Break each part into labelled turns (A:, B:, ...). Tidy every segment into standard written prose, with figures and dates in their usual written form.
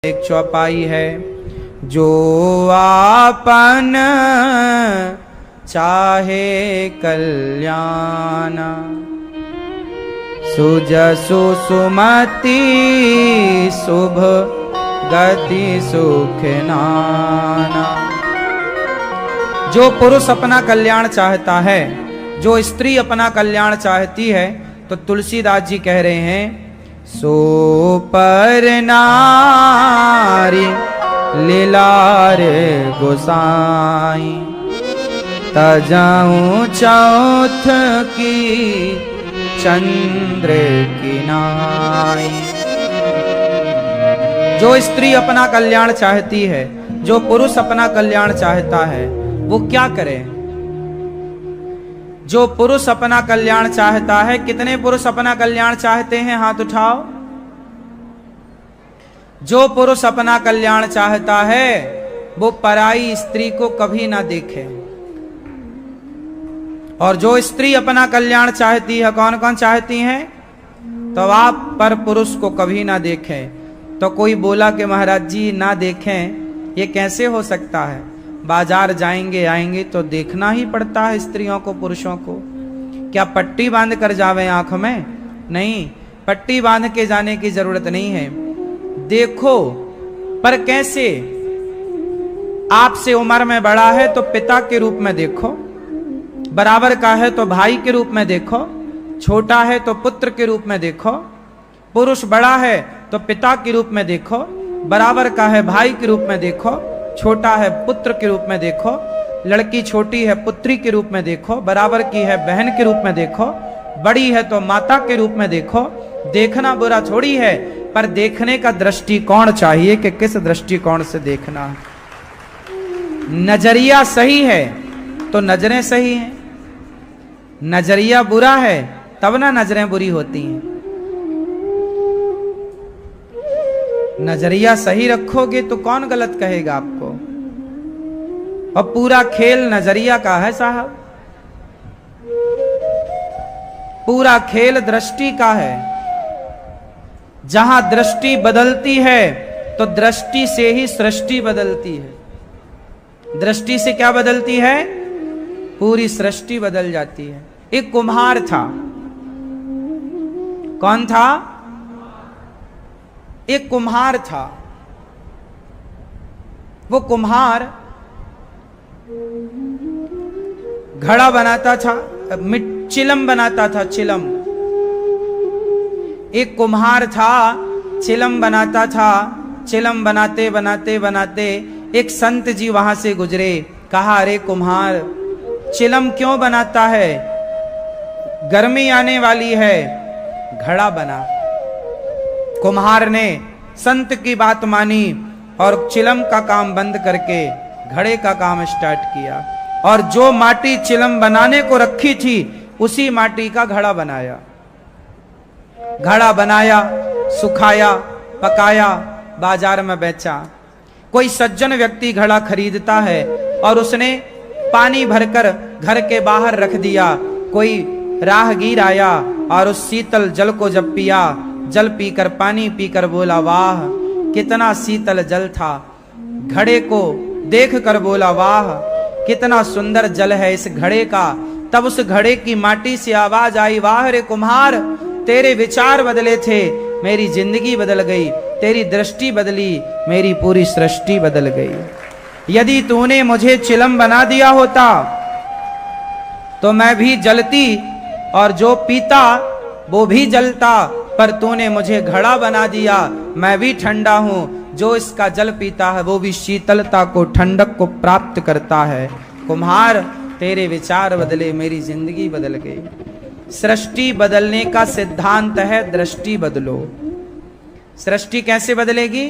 A: एक चौपाई है, जो आपन चाहे कल्याण, सुजसु सुमति शुभ गति सुख नाना। जो पुरुष अपना कल्याण चाहता है, जो स्त्री अपना कल्याण चाहती है, तो तुलसीदास जी कह रहे हैं, सो पर नारी लीलार गोसाई, तजाऊं चौथ की चंद्र की नाई। जो स्त्री अपना कल्याण चाहती है, जो पुरुष अपना कल्याण चाहता है, वो क्या करे? जो पुरुष अपना कल्याण चाहता है, कितने पुरुष अपना कल्याण चाहते हैं? हाथ उठाओ। जो पुरुष अपना कल्याण चाहता है, वो पराई स्त्री को कभी ना देखे। और जो स्त्री अपना कल्याण चाहती है, कौन कौन चाहती हैं? तो आप पर पुरुष को कभी ना देखें। तो कोई बोला कि महाराज जी ना देखें, ये कैसे हो सकता है? बाजार जाएंगे आएंगे तो देखना ही पड़ता है स्त्रियों को, पुरुषों को। क्या पट्टी बांध कर जावे आंख में? नहीं, पट्टी बांध के जाने की जरूरत नहीं है। देखो, पर कैसे? आपसे उम्र में बड़ा है तो पिता के रूप में देखो, बराबर का है तो भाई के रूप में देखो, छोटा है तो पुत्र के रूप में देखो। पुरुष बड़ा है तो पिता के रूप में देखो, बराबर का है भाई के रूप में देखो, छोटा है पुत्र के रूप में देखो। लड़की छोटी है पुत्री के रूप में देखो, बराबर की है बहन के रूप में देखो, बड़ी है तो माता के रूप में देखो। देखना बुरा थोड़ी है, पर देखने का दृष्टिकोण चाहिए कि किस दृष्टिकोण से देखना। नजरिया सही है तो नजरें सही हैं, नजरिया बुरा है तब ना नजरें बुरी होती हैं। नजरिया सही रखोगे तो कौन गलत कहेगा आपको? और पूरा खेल नजरिया का है साहब, पूरा खेल दृष्टि का है। जहां दृष्टि बदलती है तो दृष्टि से ही सृष्टि बदलती है। दृष्टि से क्या बदलती है? पूरी सृष्टि बदल जाती है। एक कुम्हार था। कौन था? एक कुम्हार था। वो कुम्हार घड़ा बनाता था, चिलम बनाता था, चिलम। एक कुम्हार था, चिलम बनाता था। चिलम बनाते बनाते बनाते एक संत जी वहां से गुजरे। कहा, अरे कुम्हार, चिलम क्यों बनाता है? गर्मी आने वाली है, घड़ा बना। कुम्हार ने संत की बात मानी और चिलम का काम बंद करके घड़े का काम स्टार्ट किया। और जो माटी चिलम बनाने को रखी थी, उसी माटी का घड़ा बनाया। घड़ा बनाया, सुखाया, पकाया, बाजार में बेचा। कोई सज्जन व्यक्ति घड़ा खरीदता है और उसने पानी भरकर घर के बाहर रख दिया। कोई राहगीर आया और उस शीतल जल को जब पिया, जल पीकर, पानी पीकर बोला, वाह कितना शीतल जल था। घड़े को देख कर बोला, वाह कितना सुंदर जल है इस घड़े का। तब उस घड़े की माटी से आवाज आई, वाह रे कुम्हार, तेरे विचार बदले थे, मेरी जिंदगी बदल गई। तेरी दृष्टि बदली, मेरी पूरी सृष्टि बदल गई। यदि तूने मुझे चिलम बना दिया होता तो मैं भी जलती और जो पीता वो भी जलता, पर तूने मुझे घड़ा बना दिया, मैं भी ठंडा हूं। जो इसका जल पीता है वो भी शीतलता को, ठंडक को प्राप्त करता है। कुम्हार, तेरे विचार बदले, मेरी जिंदगी बदल गई। सृष्टि बदलने का सिद्धांत है, दृष्टि बदलो। सृष्टि कैसे बदलेगी?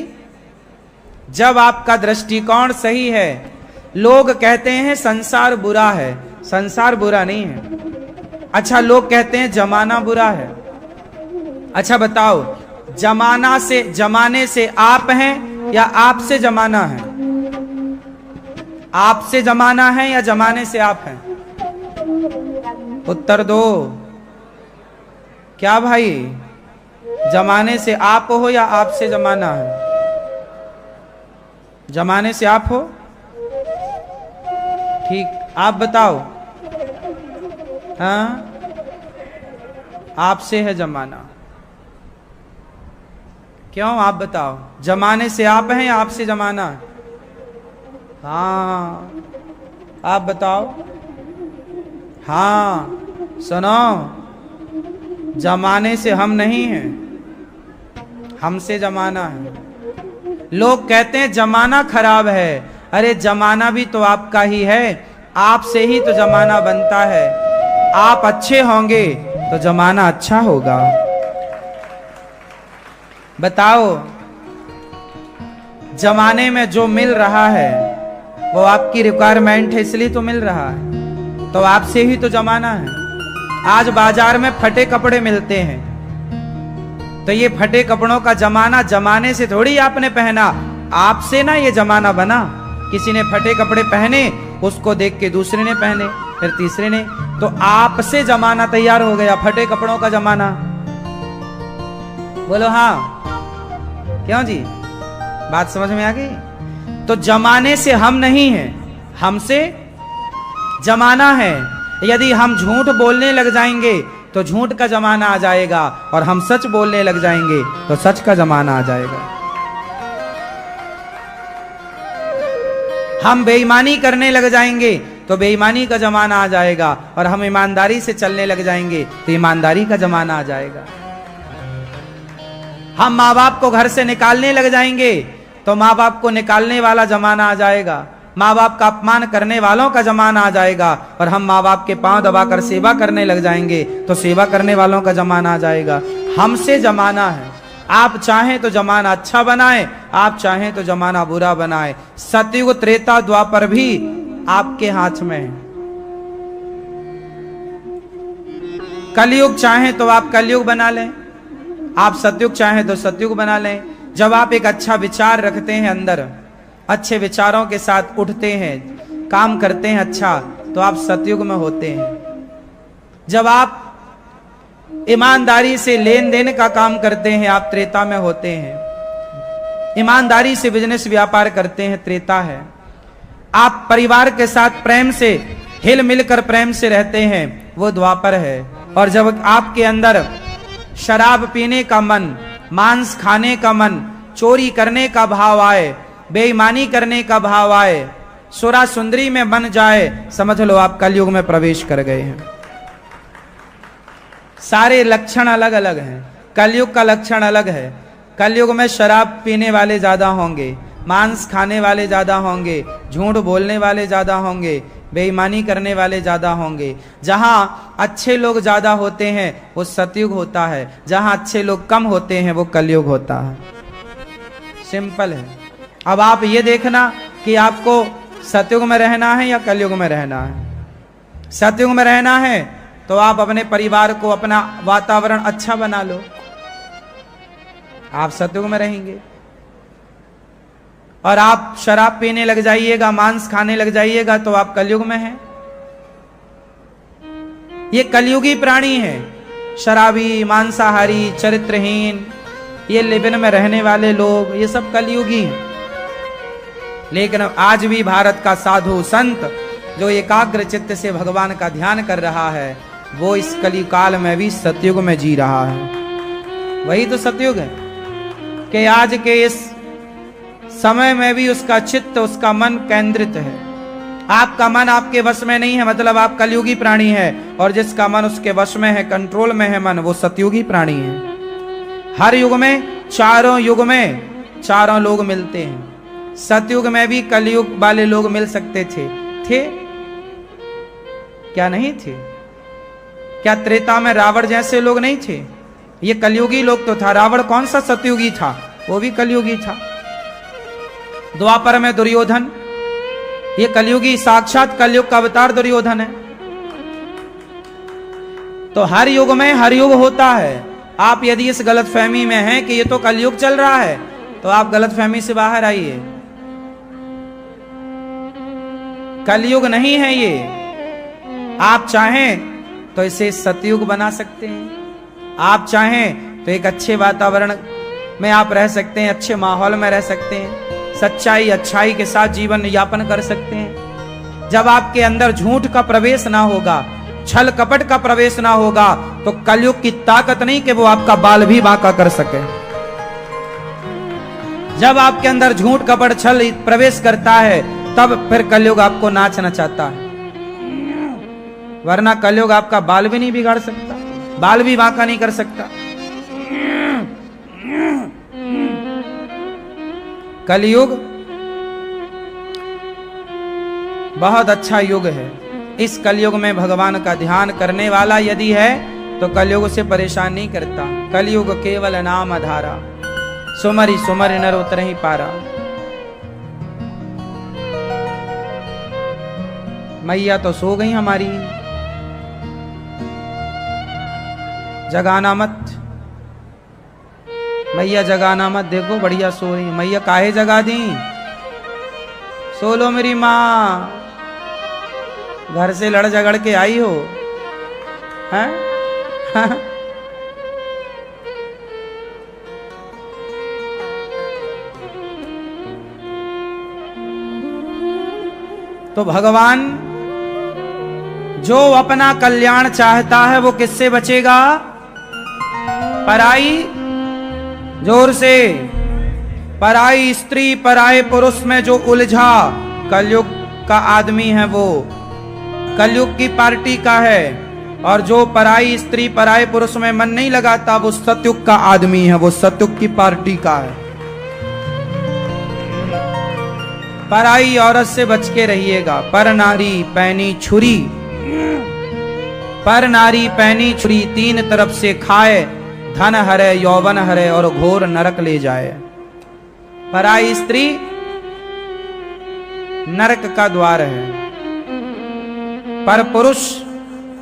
A: जब आपका दृष्टिकोण सही है। लोग कहते हैं संसार बुरा है, संसार बुरा नहीं है। अच्छा, लोग कहते हैं जमाना बुरा है। अच्छा बताओ, जमाने से आप हैं या आपसे जमाना है? आपसे जमाना है या जमाने से आप हैं? उत्तर दो। क्या भाई, जमाने से आप हो या आपसे जमाना है? जमाने से आप हो? ठीक, आप बताओ। हाँ, आपसे है जमाना। क्यों, आप बताओ, जमाने से आप हैं या आपसे जमाना? हाँ, आप बताओ। हाँ, सुनो, जमाने से हम नहीं हैं, हमसे जमाना है। लोग कहते हैं जमाना खराब है, अरे जमाना भी तो आपका ही है, आपसे ही तो जमाना बनता है। आप अच्छे होंगे तो जमाना अच्छा होगा। बताओ, जमाने में जो मिल रहा है वो आपकी रिक्वायरमेंट है, इसलिए तो मिल रहा है, तो आपसे ही तो जमाना है। आज बाजार में फटे कपड़े मिलते हैं, तो ये फटे कपड़ों का जमाना जमाने से थोड़ी आपने पहना, आपसे ना ये जमाना बना। किसी ने फटे कपड़े पहने, उसको देख के दूसरे ने पहने, फिर तीसरे ने, तो आपसे जमाना तैयार हो गया, फटे कपड़ों का जमाना। बोलो हाँ, क्यों जी, बात समझ में आ गई? तो जमाने से हम नहीं हैं, हमसे जमाना है। यदि हम झूठ बोलने लग जाएंगे तो झूठ का जमाना आ जाएगा, और हम सच बोलने लग जाएंगे तो सच का जमाना आ जाएगा। हम बेईमानी करने लग जाएंगे तो बेईमानी का जमाना आ जाएगा, और हम ईमानदारी से चलने लग जाएंगे तो ईमानदारी का जमाना आ जाएगा। हम माँ बाप को घर से निकालने लग जाएंगे तो माँ बाप को निकालने वाला जमाना आ जाएगा, माँ बाप का अपमान करने वालों का जमाना आ जाएगा, और हम माँ बाप के पांव दबाकर सेवा करने लग जाएंगे तो सेवा करने वालों का जमाना आ जाएगा। हमसे जमाना है। आप चाहें तो जमाना अच्छा बनाए, आप चाहें तो जमाना बुरा बनाए। सतयुग त्रेता द्वापर भी आपके हाथ में है। कलयुग चाहें तो आप कलयुग बना लें, आप सतयुग चाहें तो सतयुग बना लें। जब आप एक अच्छा विचार रखते हैं अंदर, अच्छे विचारों के साथ उठते हैं, काम करते हैं अच्छा, तो आप सतयुग में होते हैं। जब आप ईमानदारी से लेन देन का काम करते हैं, आप त्रेता में होते हैं। ईमानदारी से बिजनेस व्यापार करते हैं, त्रेता है। आप परिवार के साथ प्रेम से हिल मिलकर प्रेम से रहते हैं, वो द्वापर है। और जब आपके अंदर शराब पीने का मन, मांस खाने का मन, चोरी करने का भाव आए, बेईमानी करने का भाव आए, सुरा सुंदरी में बन जाए, समझ लो आप कलयुग में प्रवेश कर गए हैं। सारे लक्षण अलग अलग हैं, कलयुग का लक्षण अलग है। कलयुग में शराब पीने वाले ज्यादा होंगे, मांस खाने वाले ज्यादा होंगे, झूठ बोलने वाले ज्यादा होंगे, बेईमानी करने वाले ज्यादा होंगे। जहां अच्छे लोग ज्यादा होते हैं वो सतयुग होता है, जहां अच्छे लोग कम होते हैं वो कलयुग होता है। सिंपल है। अब आप ये देखना कि आपको सतयुग में रहना है या कलयुग में रहना है। सतयुग में रहना है तो आप अपने परिवार को, अपना वातावरण अच्छा बना लो, आप सतयुग में रहेंगे। और आप शराब पीने लग जाइएगा, मांस खाने लग जाइएगा, तो आप कलयुग में हैं। ये कलयुगी प्राणी है। शराबी, मांसाहारी, चरित्रहीन, ये लिबिन में रहने वाले लोग, ये सब कलयुगी हैं। लेकिन आज भी भारत का साधु संत जो एकाग्र चित्त से भगवान का ध्यान कर रहा है, वो इस कलिकाल में भी सतयुग में जी रहा है। वही तो सतयुग है कि आज के इस समय में भी उसका चित्त, उसका मन केंद्रित है। आपका मन आपके वश में नहीं है, मतलब आप कलयुगी प्राणी है। और जिसका मन उसके वश में है, कंट्रोल में है मन, वो सतयुगी प्राणी है। हर युग में, चारों युग में चारों लोग मिलते हैं। सतयुग में भी कलयुग वाले लोग मिल सकते थे क्या नहीं थे? क्या त्रेता में रावण जैसे लोग नहीं थे? ये कलयुगी लोग तो था। रावण कौन सा सतयुगी था? वो भी कलयुगी था। द्वापर में दुर्योधन, ये कलयुगी, साक्षात कलयुग का अवतार दुर्योधन है। तो हर युग में हर युग होता है। आप यदि इस गलतफहमी में हैं कि ये तो कलयुग चल रहा है, तो आप गलतफहमी से बाहर आइए। कलयुग नहीं है ये। आप चाहें तो इसे सतयुग बना सकते हैं। आप चाहें तो एक अच्छे वातावरण में आप रह सकते हैं, अच्छे माहौल में रह सकते हैं। सच्चाई अच्छाई के साथ जीवन यापन कर सकते हैं। जब आपके अंदर झूठ का प्रवेश ना होगा, छल कपट का प्रवेश ना होगा, तो कलयुग की ताकत नहीं कि वो आपका बाल भी बांका कर सके। जब आपके अंदर झूठ कपट छल प्रवेश करता है, तब फिर कलयुग आपको नाच नचाता है, वरना कलयुग आपका बाल भी नहीं बिगाड़ सकता, बाल भी बांका नहीं कर सकता। कलयुग बहुत अच्छा युग है। इस कलयुग में भगवान का ध्यान करने वाला यदि है तो कलयुग से परेशान नहीं करता। कलयुग केवल नाम आधारा, सुमरि सुमरि नर उतरहि पारा। मैया तो सो गई हमारी, जगाना मत मैया, जगाना मत। देखो बढ़िया सो रही मैया, काहे जगा दी? सो लो मेरी माँ, घर से लड़ झगड़ के आई हो, हैं? तो भगवान जो अपना कल्याण चाहता है वो किससे बचेगा? पराई, जोर से, पराई स्त्री पराये पुरुष में जो उलझा कलयुग का आदमी है, वो कलयुग की पार्टी का है। और जो पराई स्त्री पराये पुरुष में मन नहीं लगाता वो सतयुग का आदमी है, वो सतयुग की पार्टी का है। पराई औरत से बच के रहिएगा। पर नारी पैनी छुरी, पर नारी पैनी छुरी, तीन तरफ से खाए, धन हरे यौवन हरे और घोर नरक ले जाए। पराई स्त्री नरक का द्वार है, पर पुरुष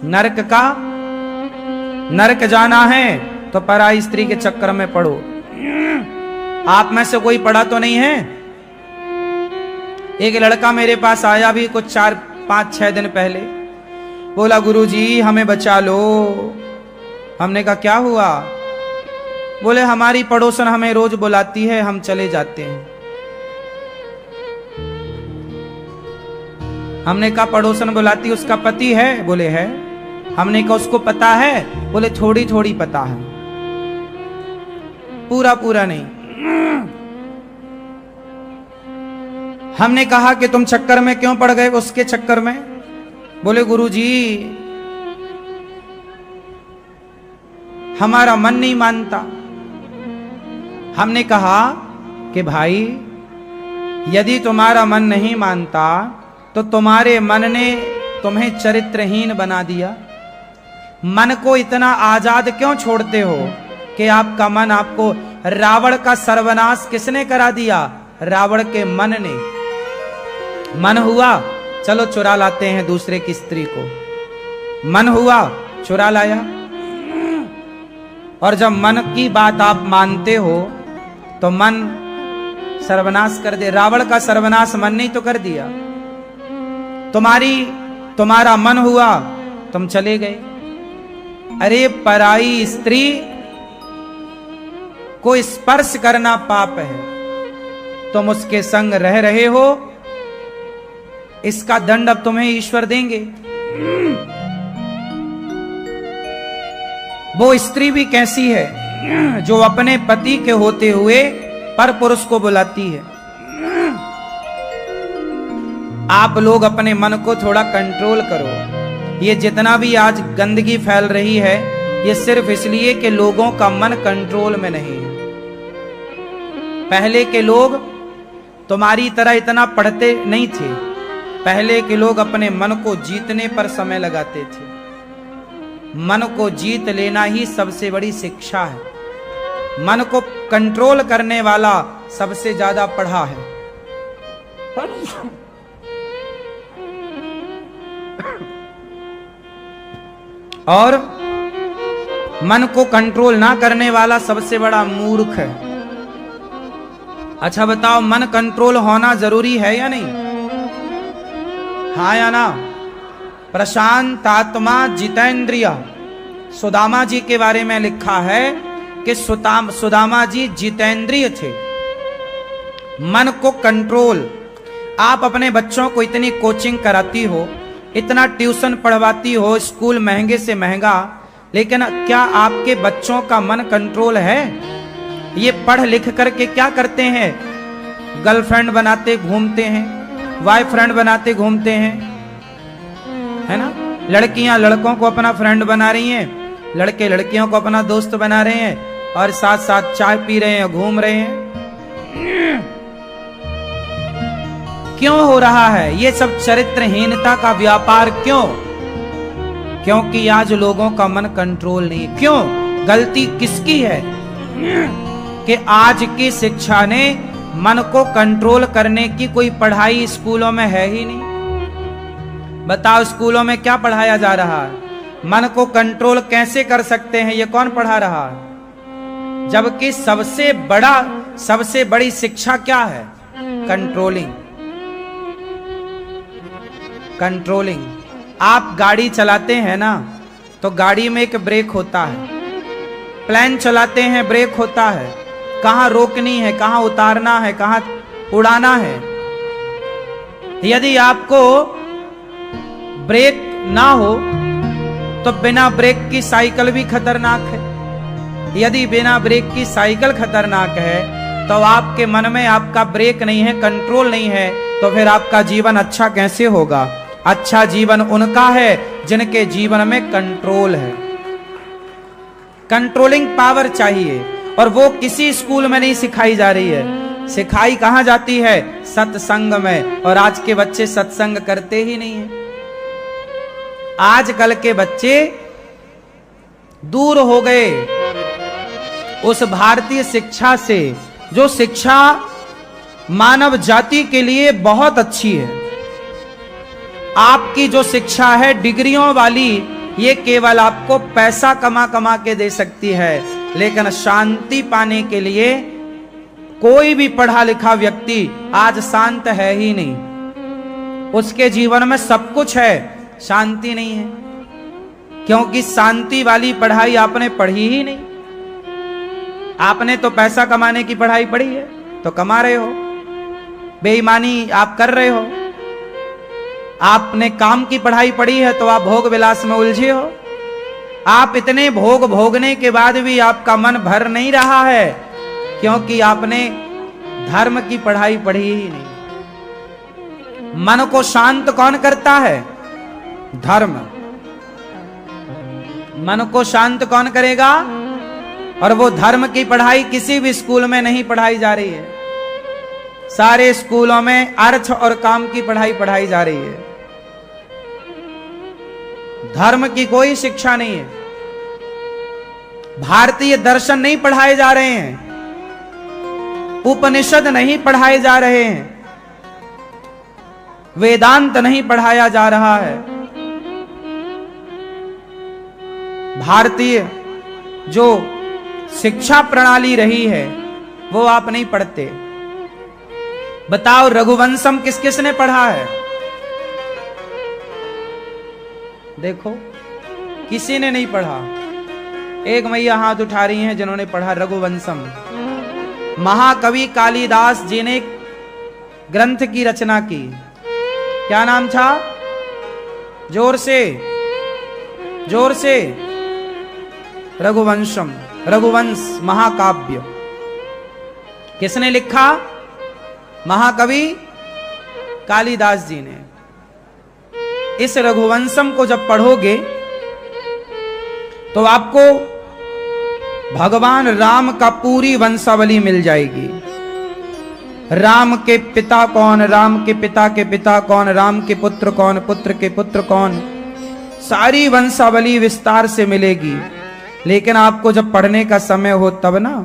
A: नरक का, नरक जाना है तो पराई स्त्री के चक्कर में पड़ो। आप में से कोई पड़ा तो नहीं है? एक लड़का मेरे पास आया भी कुछ 4, 5, 6 दिन पहले, बोला गुरुजी हमें बचा लो। हमने कहा क्या हुआ? बोले हमारी पड़ोसन हमें रोज बुलाती है, हम चले जाते हैं। हमने कहा पड़ोसन बुलाती, उसका पति है? बोले है। हमने कहा उसको पता है? बोले थोड़ी थोड़ी पता है, पूरा पूरा नहीं। हमने कहा कि तुम चक्कर में क्यों पड़ गए उसके चक्कर में? बोले गुरुजी हमारा मन नहीं मानता। हमने कहा कि भाई यदि तुम्हारा मन नहीं मानता तो तुम्हारे मन ने तुम्हें चरित्रहीन बना दिया। मन को इतना आजाद क्यों छोड़ते हो कि आपका मन, आपको रावण का सर्वनाश किसने करा दिया? रावण के मन ने। मन हुआ चलो चुरा लाते हैं दूसरे की स्त्री को, मन हुआ चुरा लाया। और जब मन की बात आप मानते हो तो मन सर्वनाश कर दे। रावण का सर्वनाश मन ने तो कर दिया। तुम्हारा मन हुआ, तुम चले गए। अरे पराई स्त्री को स्पर्श करना पाप है, तुम उसके संग रह रहे हो, इसका दंड अब तुम्हें ईश्वर देंगे। वो स्त्री भी कैसी है जो अपने पति के होते हुए पर पुरुष को बुलाती है। आप लोग अपने मन को थोड़ा कंट्रोल करो। ये जितना भी आज गंदगी फैल रही है, ये सिर्फ इसलिए कि लोगों का मन कंट्रोल में नहीं है। पहले के लोग तुम्हारी तरह इतना पढ़ते नहीं थे। पहले के लोग अपने मन को जीतने पर समय लगाते थे। मन को जीत लेना ही सबसे बड़ी शिक्षा है। मन को कंट्रोल करने वाला सबसे ज्यादा पढ़ा है। और मन को कंट्रोल ना करने वाला सबसे बड़ा मूर्ख है। अच्छा बताओ, मन कंट्रोल होना जरूरी है या नहीं? हाँ या ना? प्रशांत आत्मा जितेंद्रिय, सुदामा जी के बारे में लिखा है कि सुदामा जी जितेंद्रिय थे। मन को कंट्रोल। आप अपने बच्चों को इतनी कोचिंग कराती हो, इतना ट्यूशन पढ़वाती हो, स्कूल महंगे से महंगा, लेकिन क्या आपके बच्चों का मन कंट्रोल है? ये पढ़ लिख करके क्या करते हैं? गर्लफ्रेंड बनाते घूमते हैं, बॉयफ्रेंड बनाते घूमते हैं, है ना। लड़कियां लड़कों को अपना फ्रेंड बना रही हैं, लड़के लड़कियों को अपना दोस्त बना रहे हैं, और साथ साथ चाय पी रहे हैं, घूम रहे हैं। क्यों हो रहा है ये सब चरित्रहीनता का व्यापार? क्यों? क्योंकि आज लोगों का मन कंट्रोल नहीं। क्यों? गलती किसकी है? कि आज की शिक्षा ने मन को कंट्रोल करने की कोई पढ़ाई स्कूलों में है ही नहीं। बताओ स्कूलों में क्या पढ़ाया जा रहा है? मन को कंट्रोल कैसे कर सकते हैं, ये कौन पढ़ा रहा है? जबकि सबसे बड़ी शिक्षा क्या है? कंट्रोलिंग। कंट्रोलिंग। आप गाड़ी चलाते हैं ना, तो गाड़ी में एक ब्रेक होता है। प्लेन चलाते हैं, ब्रेक होता है। कहां रोकनी है, कहां उतारना है, कहां उड़ाना है। यदि आपको ब्रेक ना हो तो बिना ब्रेक की साइकिल भी खतरनाक है। यदि बिना ब्रेक की साइकिल खतरनाक है, तो आपके मन में आपका ब्रेक नहीं है, कंट्रोल नहीं है, तो फिर आपका जीवन अच्छा कैसे होगा? अच्छा जीवन उनका है जिनके जीवन में कंट्रोल है। कंट्रोलिंग पावर चाहिए, और वो किसी स्कूल में नहीं सिखाई जा रही है। सिखाई कहां जाती है? सत्संग में। और आज के बच्चे सत्संग करते ही नहीं है। आजकल के बच्चे दूर हो गए उस भारतीय शिक्षा से, जो शिक्षा मानव जाति के लिए बहुत अच्छी है। आपकी जो शिक्षा है डिग्रियों वाली, ये केवल आपको पैसा कमा कमा के दे सकती है, लेकिन शांति पाने के लिए कोई भी पढ़ा लिखा व्यक्ति आज शांत है ही नहीं। उसके जीवन में सब कुछ है, शांति नहीं है, क्योंकि शांति वाली पढ़ाई आपने पढ़ी ही नहीं। आपने तो पैसा कमाने की पढ़ाई पढ़ी है, तो कमा रहे हो, बेईमानी आप कर रहे हो। आपने काम की पढ़ाई पढ़ी है, तो आप भोग विलास में उलझे हो। आप इतने भोग भोगने के बाद भी आपका मन भर नहीं रहा है, क्योंकि आपने धर्म की पढ़ाई पढ़ी ही नहीं। मन को शांत कौन करता है? धर्म। मन को शांत कौन करेगा? और वो धर्म की पढ़ाई किसी भी स्कूल में नहीं पढ़ाई जा रही है। सारे स्कूलों में अर्थ और काम की पढ़ाई पढ़ाई जा रही है। धर्म की कोई शिक्षा नहीं है। भारतीय दर्शन नहीं पढ़ाए जा रहे हैं, उपनिषद नहीं पढ़ाए जा रहे हैं, वेदांत नहीं पढ़ाया जा रहा है। भारतीय जो शिक्षा प्रणाली रही है वो आप नहीं पढ़ते। बताओ रघुवंशम किस किस ने पढ़ा है? देखो, किसी ने नहीं पढ़ा। एक मैया हाथ उठा रही हैं जिन्होंने पढ़ा रघुवंशम। महाकवि कालिदास जी ने ग्रंथ की रचना की। क्या नाम था? जोर से, जोर से। रघुवंशम, रघुवंश महाकाव्य। किसने लिखा? महाकवि कालिदास जी ने। इस रघुवंशम को जब पढ़ोगे तो आपको भगवान राम का पूरी वंशावली मिल जाएगी। राम के पिता कौन, राम के पिता के पिता कौन, राम के पुत्र कौन, पुत्र के पुत्र कौन, सारी वंशावली विस्तार से मिलेगी। लेकिन आपको जब पढ़ने का समय हो तब ना।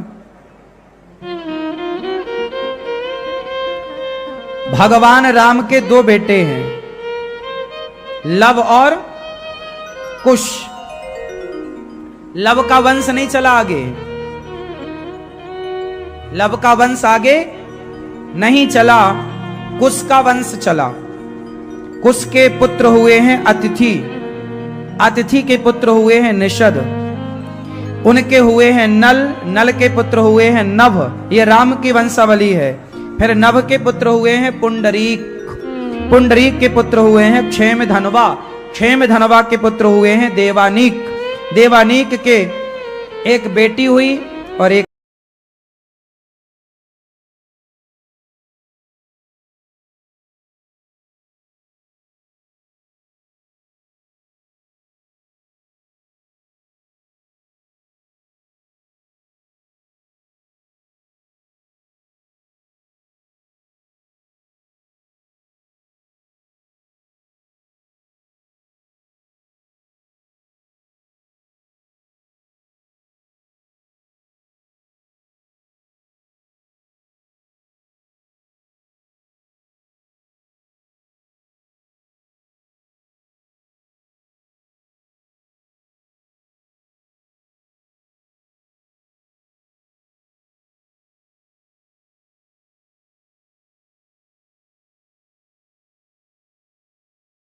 A: भगवान राम के दो बेटे हैं, लव और कुश। लव का वंश नहीं चला आगे, लव का वंश आगे नहीं चला, कुश का वंश चला। कुश के पुत्र हुए हैं अतिथि, अतिथि के पुत्र हुए हैं निषद, उनके हुए हैं नल, नल के पुत्र हुए हैं नभ। ये राम की वंशावली है। फिर नभ के पुत्र हुए हैं पुंडरीक, पुंडरीक के पुत्र हुए हैं क्षेम धनवा, क्षेम धनवा के पुत्र हुए हैं देवानीक, देवानीक के एक बेटी हुई और एक